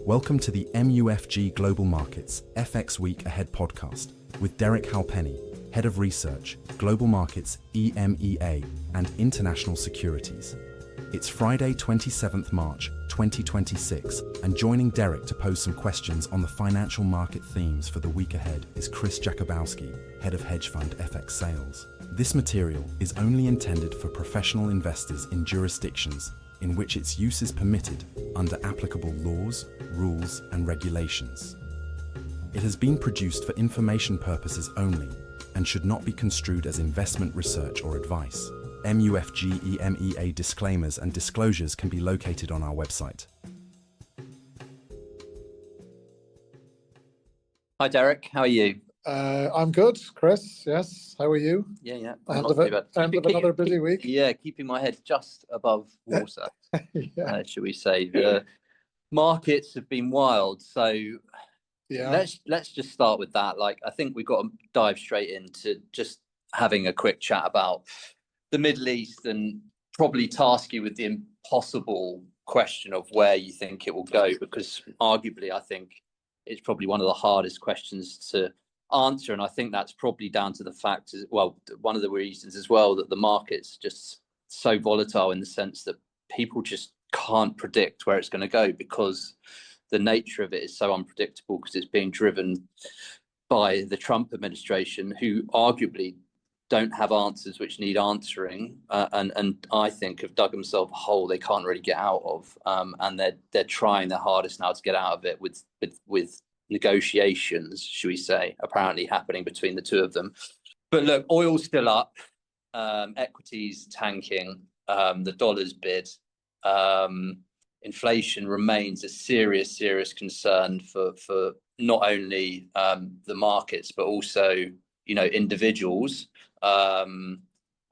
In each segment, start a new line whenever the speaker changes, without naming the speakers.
Welcome to the MUFG Global Markets FX Week Ahead podcast with Derek Halpenny, Head of Research, Global Markets EMEA and International Securities. It's Friday, 27th March, 2026, and joining Derek to pose some questions on the financial market themes for the week ahead is Chris Jakubowski, Head of Hedge Fund FX Sales. This material is only intended for professional investors in jurisdictions in which its use is permitted under applicable laws, rules, and regulations. It has been produced for information purposes only and should not be construed as investment research or advice. MUFG EMEA disclaimers and disclosures can be located on our website.
Hi Derek, how are you?
I'm good, Chris. Yes, how are you?
Yeah.
End of another busy week.
Yeah, keeping my head just above water, shall we say. The markets have been wild, so let's just start with that. I think we've got to dive straight into just having a quick chat about the Middle East and probably task you with the impossible question of where you think it will go, because arguably I think it's probably one of the hardest questions to answer, and I think that's probably down to the fact one of the reasons as well that the market's just so volatile in the sense that people just can't predict where it's going to go, because the nature of it is so unpredictable, because it's being driven by the Trump administration, who arguably don't have answers which need answering, and I think have dug themselves a hole they can't really get out of, and they're trying their hardest now to get out of it with negotiations, should we say, apparently happening between the two of them. But look, oil's still up, equities tanking, the dollar's bid, inflation remains a serious concern for not only the markets but also individuals,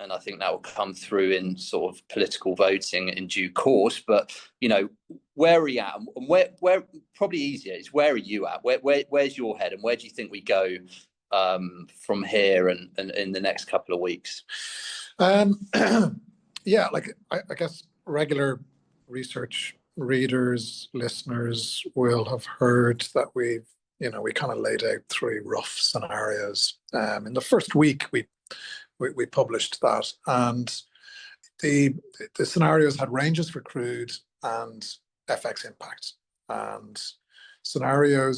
and I think that will come through in sort of political voting in due course. But where are we at, and where probably easier is where are you at? Where's your head, and where do you think we go from here and in the next couple of weeks?
I guess regular research readers, listeners will have heard that we kind of laid out three rough scenarios. In the first week, we published that, and the scenarios had ranges for crude and FX impact. And scenario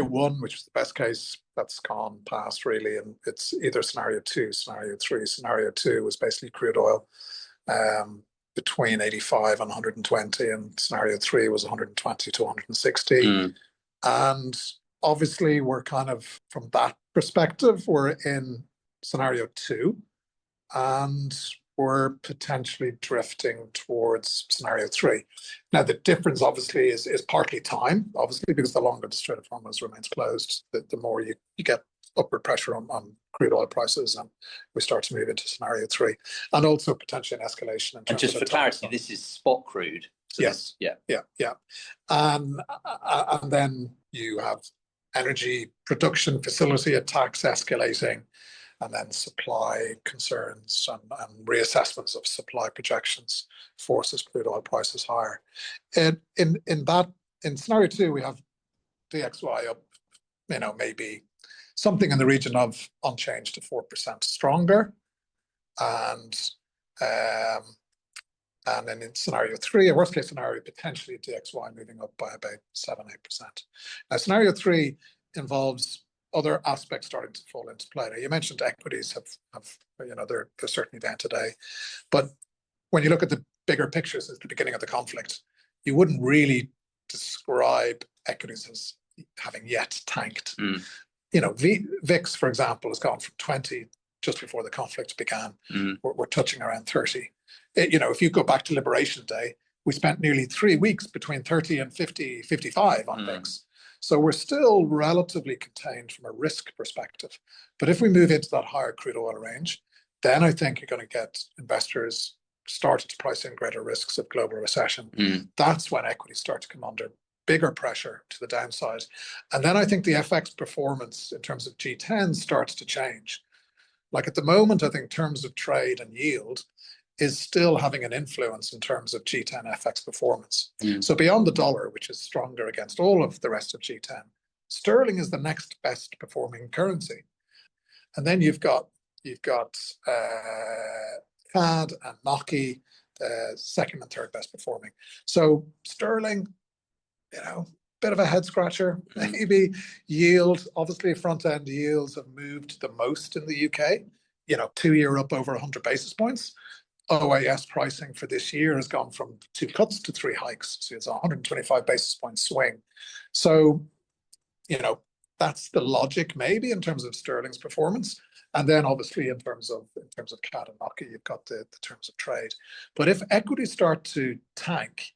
one, which was the best case, that's gone past really, and it's either scenario two, scenario three. Scenario two was basically crude oil between 85 and 120, and scenario three was 120 to 160. And obviously we're kind of, from that perspective, we're in scenario two, and we're potentially drifting towards scenario three. Now, the difference obviously is partly time, obviously, because the longer the Strait of Hormuz remains closed, the more you get upward pressure on crude oil prices, and we start to move into scenario three, and also potentially an escalation.
And just for clarity, this is spot crude. So
yes. Yeah. And then you have energy production facility attacks escalating, and then supply concerns and reassessments of supply projections forces crude oil prices higher. In scenario two, we have DXY up, maybe something in the region of unchanged to 4% stronger, and then in scenario three, a worst case scenario, potentially DXY moving up by about 7-8%. Now, scenario three involves other aspects starting to fall into play. Now, you mentioned equities have they're certainly down today, but when you look at the bigger pictures at the beginning of the conflict, you wouldn't really describe equities as having yet tanked. VIX, for example, has gone from 20 just before the conflict began. We're touching around 30. If you go back to Liberation Day, we spent nearly 3 weeks between 30 and 50, 55 on VIX. So we're still relatively contained from a risk perspective. But if we move into that higher crude oil range, then I think you're going to get investors started to price in greater risks of global recession. That's when equities start to come under bigger pressure to the downside. And then I think the FX performance in terms of G10 starts to change. Like at the moment, I think terms of trade and yield, is still having an influence in terms of G10 FX performance. So beyond the dollar, which is stronger against all of the rest of G10, sterling is the next best performing currency. And then you've got CAD and NOK, second and third best performing. So sterling, bit of a head scratcher, maybe. Yield, obviously front end yields have moved the most in the UK, 2-year up over 100 basis points. OAS pricing for this year has gone from 2 cuts to 3 hikes. So it's a 125 basis point swing. So, that's the logic maybe in terms of sterling's performance. And then obviously in terms of CAD and NOK, you've got the terms of trade. But if equities start to tank,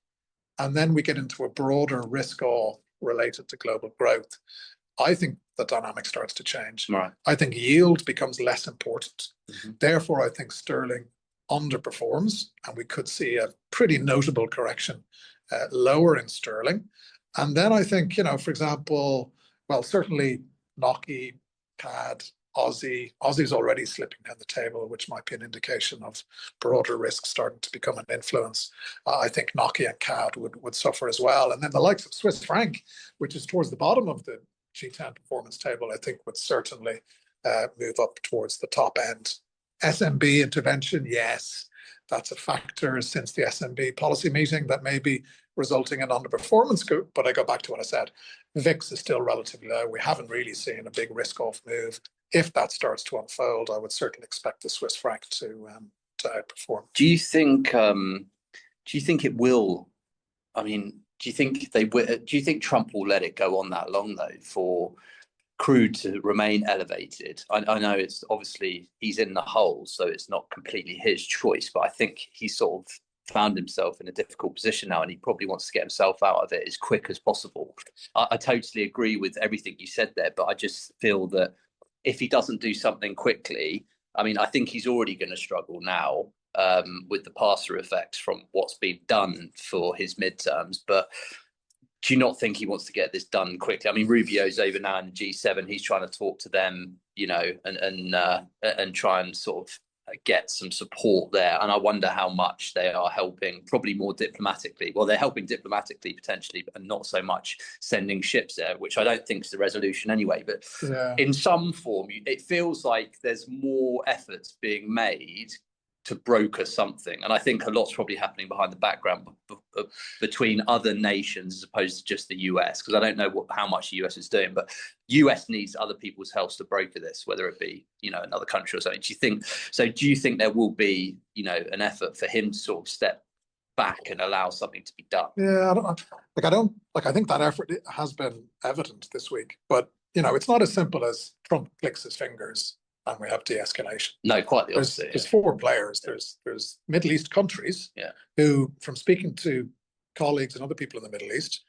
and then we get into a broader risk off related to global growth, I think the dynamic starts to change.
Right.
I think yield becomes less important. Therefore, I think sterling underperforms, and we could see a pretty notable correction lower in sterling. And then I think, for example, well, certainly NOK, CAD, Aussie's already slipping down the table, which might be an indication of broader risk starting to become an influence. I think NOK and CAD would suffer as well. And then the likes of Swiss franc, which is towards the bottom of the G10 performance table, I think would certainly move up towards the top end. SMB intervention, yes, that's a factor since the SMB policy meeting that may be resulting in underperformance. But I go back to what I said. VIX is still relatively low. We haven't really seen a big risk-off move. If that starts to unfold, I would certainly expect the Swiss franc to outperform.
Do you think it will? I mean, do you think they will? Do you think Trump will let it go on that long though for crude to remain elevated? I know it's obviously he's in the hole, so it's not completely his choice. But I think he sort of found himself in a difficult position now, and he probably wants to get himself out of it as quick as possible. I totally agree with everything you said there, but I just feel that if he doesn't do something quickly, I mean, I think he's already going to struggle now with the pass-through effects from what's been done for his midterms. But do you not think he wants to get this done quickly? I mean, Rubio's over now in the G7. He's trying to talk to them, and try and sort of get some support there. And I wonder how much they are helping, probably more diplomatically. Well, they're helping diplomatically potentially, but not so much sending ships there, which I don't think is the resolution anyway. But in some form, it feels like there's more efforts being made to broker something. And I think a lot's probably happening behind the background between other nations as opposed to just the US, because I don't know how much the US is doing, but US needs other people's help to broker this, whether it be, another country or something. Do you think there will be, an effort for him to sort of step back and allow something to be done?
Yeah, I think that effort has been evident this week, but it's not as simple as Trump clicks his fingers and we have de-escalation.
No, quite the opposite.
There's 4 players. There's Middle East countries who, from speaking to colleagues and other people in the Middle East,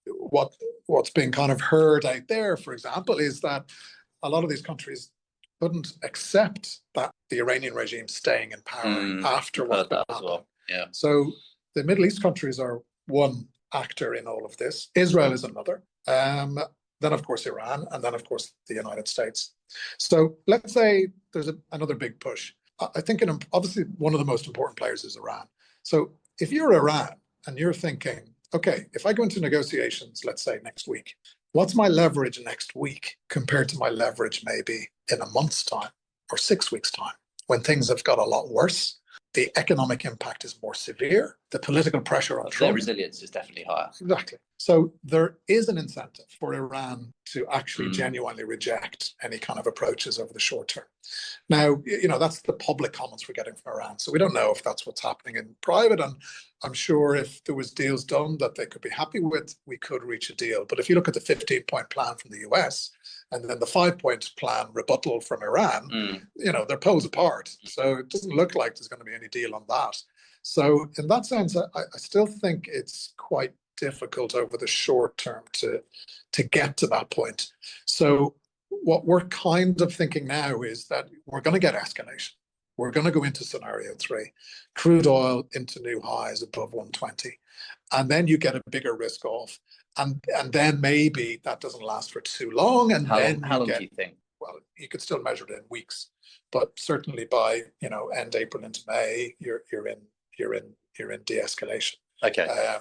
what's being kind of heard out there, for example, is that a lot of these countries couldn't accept that the Iranian regime staying in power after what happened. Well.
Yeah.
So the Middle East countries are one actor in all of this. Israel is another. Then, of course, Iran, and then, of course, the United States. So let's say there's another big push. I think obviously one of the most important players is Iran. So if you're Iran and you're thinking, okay, if I go into negotiations, let's say next week, what's my leverage next week compared to my leverage maybe in a month's time or 6 weeks' time when things have got a lot worse? The economic impact is more severe. The political pressure on Trump.
Their resilience is definitely higher.
Exactly. So there is an incentive for Iran to actually genuinely reject any kind of approaches over the short term. Now, that's the public comments we're getting from Iran. So we don't know if that's what's happening in private. And I'm sure if there was deals done that they could be happy with, we could reach a deal. But if you look at the 15-point plan from the US and then the 5-point plan rebuttal from Iran, they're poles apart. So it doesn't look like there's going to be any deal on that. So in that sense, I still think it's quite difficult over the short term to get to that point. So what we're kind of thinking now is that we're going to get escalation. We're going to go into scenario 3, crude oil into new highs above 120. And then you get a bigger risk off. And then maybe that doesn't last for too long. And
how long do you think?
well, you could still measure it in weeks, but certainly by end April into May, you're in de-escalation.
Okay.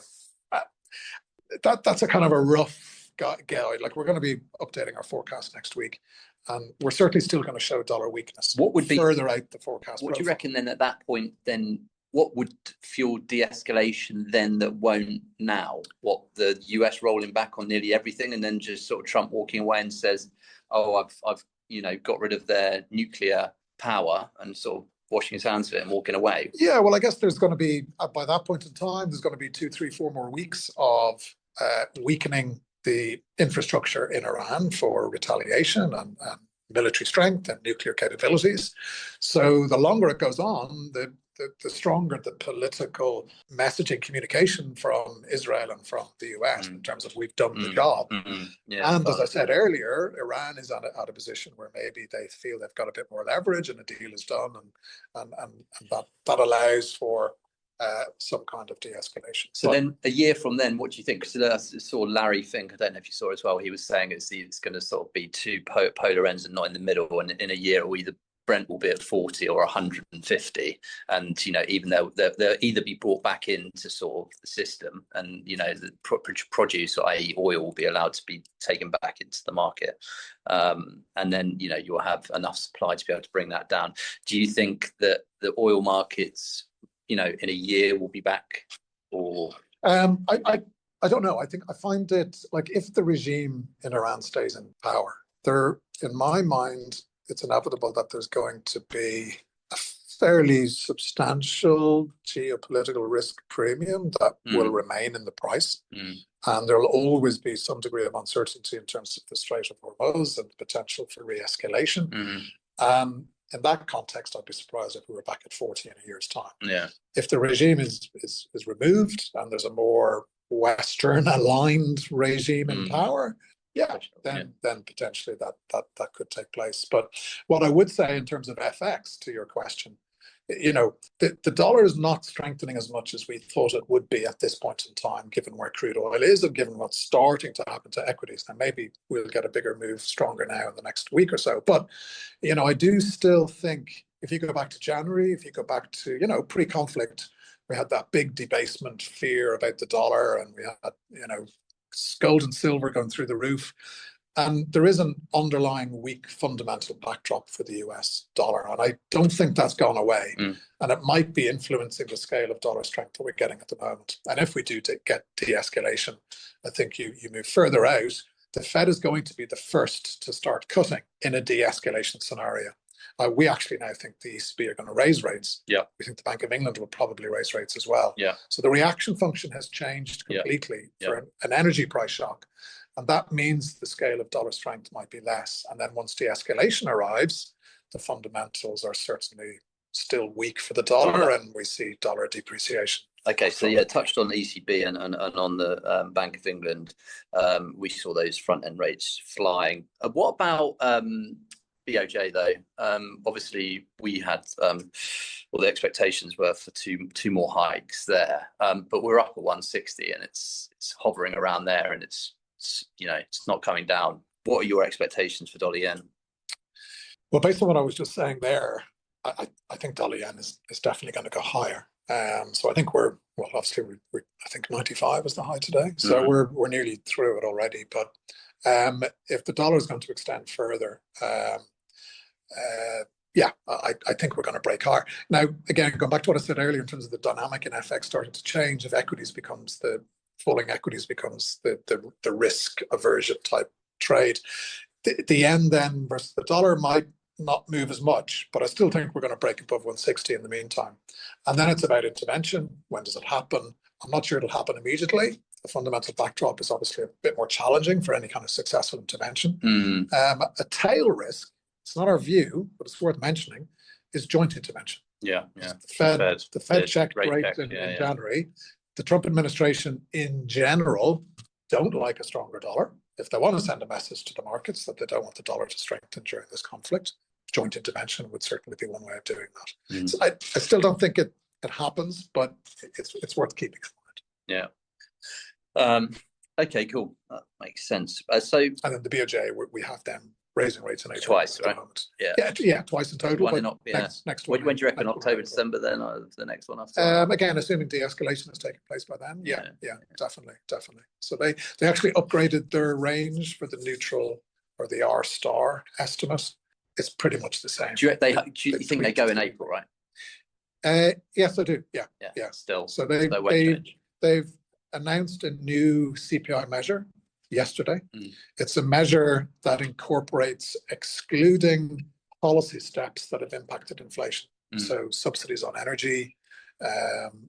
That's a kind of a rough guide. Like, we're going to be updating our forecast next week, and we're certainly still going to show dollar weakness.
What would be
further out the forecast?
What do you reckon then at that point? Then what would fuel de-escalation then that won't now? What, the US rolling back on nearly everything, and then just sort of Trump walking away and says, "Oh, I've got rid of their nuclear power," and sort of washing his hands of it and walking away?
Yeah, well, I guess there's going to be, by that point in time, there's going to be 2, 3, 4 more weeks of weakening the infrastructure in Iran for retaliation and military strength and nuclear capabilities. So the longer it goes on, the stronger the political messaging communication from Israel and from the US in terms of we've done the job.
Yeah,
and as I said earlier, Iran is at a position where maybe they feel they've got a bit more leverage and a deal is done, and that allows for some kind of de-escalation.
So then a year from then, what do you think? Because I saw Larry Fink, I don't know if you saw as well, he was saying it's going to sort of be two polar ends and not in the middle, and in a year either Brent will be at 40 or 150, and even though they'll either be brought back into sort of the system, and the produce, i.e. oil, will be allowed to be taken back into the market, and then you'll have enough supply to be able to bring that down. Do you think that the oil markets in a year will be back, or?
I don't know. I find it like, if the regime in Iran stays in power, in my mind, it's inevitable that there's going to be a fairly substantial geopolitical risk premium that will remain in the price. And there'll always be some degree of uncertainty in terms of the Strait of Hormuz and the potential for re-escalation. In that context, I'd be surprised if we were back at 40 in a year's time.
Yeah.
If the regime is removed and there's a more Western aligned regime in power, then potentially that could take place. But what I would say in terms of FX, to your question, the dollar is not strengthening as much as we thought it would be at this point in time, given where crude oil is and given what's starting to happen to equities. Now, maybe we'll get a bigger move stronger now in the next week or so. But, I do still think, if you go back to January, if you go back to, pre-conflict, we had that big debasement fear about the dollar, and we had, gold and silver going through the roof. And there is an underlying weak fundamental backdrop for the US dollar. And I don't think that's gone away. And it might be influencing the scale of dollar strength that we're getting at the moment. And if we do get de-escalation, I think you move further out, the Fed is going to be the first to start cutting in a de-escalation scenario. We actually now think the ECB are going to raise rates.
Yeah.
We think the Bank of England will probably raise rates as well.
Yeah.
So the reaction function has changed completely for an energy price shock. And that means the scale of dollar strength might be less. And then once de-escalation arrives, the fundamentals are certainly still weak for the dollar, and we see dollar depreciation.
Okay, so touched on ECB and on the Bank of England. We saw those front end rates flying. What about BoJ though? Obviously, we had the expectations were for two more hikes there, but we're up at 160, and it's hovering around there, and it's not coming down. What are your expectations for dollar yen?
Well, based on what I was just saying there, I think dollar yen is definitely going to go higher. So I think obviously I think 95 is the high today. So we're nearly through it already. But if the dollar is going to extend further, I think we're going to break higher. Now, again, going back to what I said earlier in terms of the dynamic in FX starting to change, if falling equities becomes the risk aversion type trade, the yen then versus the dollar might not move as much, but I still think we're going to break above 160 in the meantime. And then it's about intervention. When does it happen? I'm not sure it'll happen immediately. The fundamental backdrop is obviously a bit more challenging for any kind of successful intervention. A tail risk, it's not our view, but it's worth mentioning, is joint intervention.
Yeah.
The Fed checked rates in January. The Trump administration in general don't like a stronger dollar. If they want to send a message to the markets that they don't want the dollar to strengthen during this conflict, joint intervention would certainly be one way of doing that. So I still don't think it happens, but it's worth keeping in mind.
Yeah. Okay, cool. That makes sense. And
then the BoJ, we have them raising rates in April.
Twice, right?
Yeah, twice in total.
Why not?
Next one.
When do you reckon? October, December then, or the next one after?
Again, assuming de-escalation has taken place by then. Yeah, definitely. So they actually upgraded their range for the neutral or the R star estimate. It's pretty much the same.
Do you think they go in April, right?
Yes, I do. Yeah.
Still.
So they've announced a new CPI measure yesterday. It's a measure that incorporates excluding policy steps that have impacted inflation. So subsidies on energy,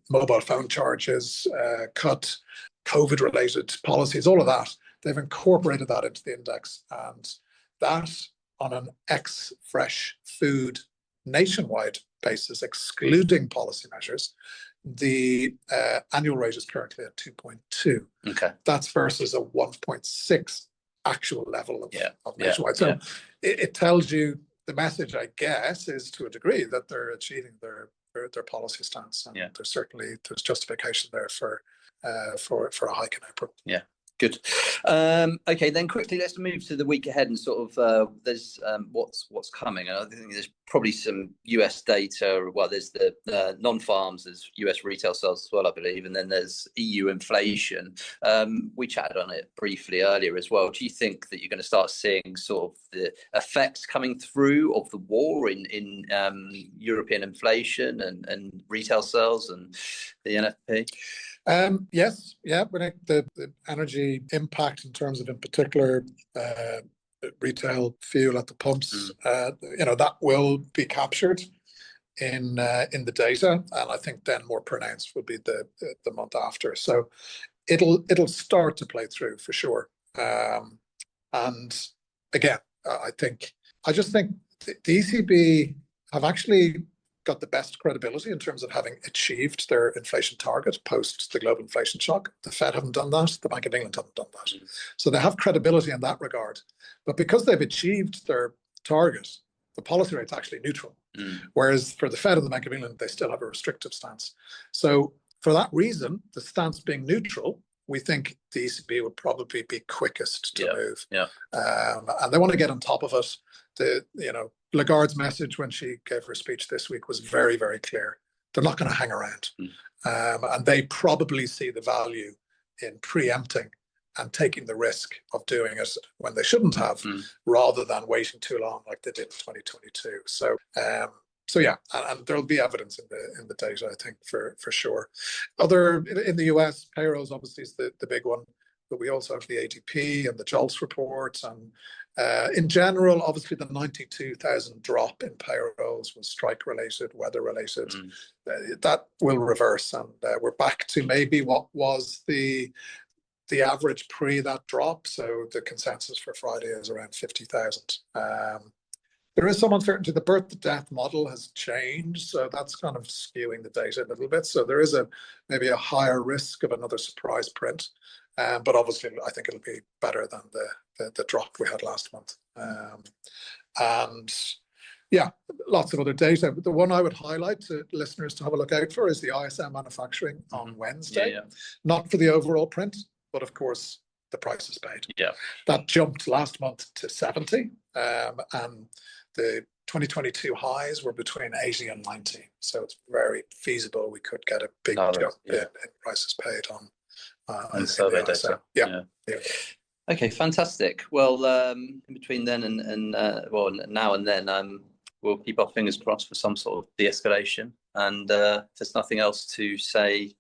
mobile phone charges, cut, COVID-related policies, all of that. They've incorporated that into the index, and that on an ex-fresh food nationwide basis, excluding policy measures, the annual rate is currently at 2.2.
Okay.
That's versus a 1.6 actual level of nationwide. So it tells you the message, I guess, is to a degree that they're achieving their policy stance, and there's justification there for a hike in April.
Yeah. Good. Okay, then quickly let's move to the week ahead and sort of there's what's coming. And I think there's probably some US data. Well, there's the non-farms, there's US retail sales as well, I believe, and then there's EU inflation. We chatted on it briefly earlier as well. Do you think that you're going to start seeing sort of the effects coming through of the war in European inflation and retail sales and the NFP?
Yes, but the energy impact in terms of, in particular, retail fuel at the pumps, that will be captured in the data, and I think then more pronounced will be the month after. So it'll start to play through for sure. And again, I just think the ECB have actually got the best credibility in terms of having achieved their inflation target post the global inflation shock. The Fed haven't done that. The Bank of England haven't done that. So they have credibility in that regard. But because they've achieved their target, the policy rate's actually neutral. Whereas for the Fed and the Bank of England, they still have a restrictive stance. So for that reason, the stance being neutral, we think the ECB would probably be quickest to move. And they want to get on top of it. Lagarde's message when she gave her speech this week was very, very clear. They're not going to hang around. And they probably see the value in preempting and taking the risk of doing it when they shouldn't have, rather than waiting too long like they did in 2022. So yeah, and there'll be evidence in the data, I think, for sure. In the US, payrolls obviously is the big one, but we also have the ADP and the JOLTS reports, and in general, obviously the 92,000 drop in payrolls was strike-related, weather-related. That will reverse, and we're back to maybe what was the average pre that drop. So the consensus for Friday is around 50,000. There is some uncertainty. The birth-to-death model has changed, so that's kind of skewing the data a little bit. So there is maybe a higher risk of another surprise print. But obviously, I think it'll be better than the drop we had last month. And yeah, lots of other data. But the one I would highlight to listeners to have a look out for is the ISM manufacturing on Wednesday. Not for the overall print, but of course, the prices paid. That jumped last month to 70, and the 2022 highs were between 80 and 90. So it's very feasible we could get a big jump in prices paid on
survey data.
Yeah.
Okay, fantastic. Well, in between then and now and then, we'll keep our fingers crossed for some sort of de-escalation. And if there's nothing else to say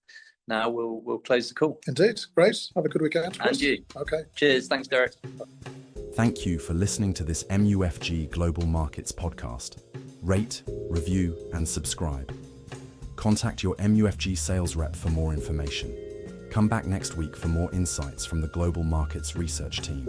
now, we'll close the call.
Indeed. Great. Have a good weekend, Chris.
And you.
Okay.
Cheers. Thanks, Derek.
Thank you for listening to this MUFG Global Markets podcast. Rate, review, and subscribe. Contact your MUFG sales rep for more information. Come back next week for more insights from the Global Markets Research team.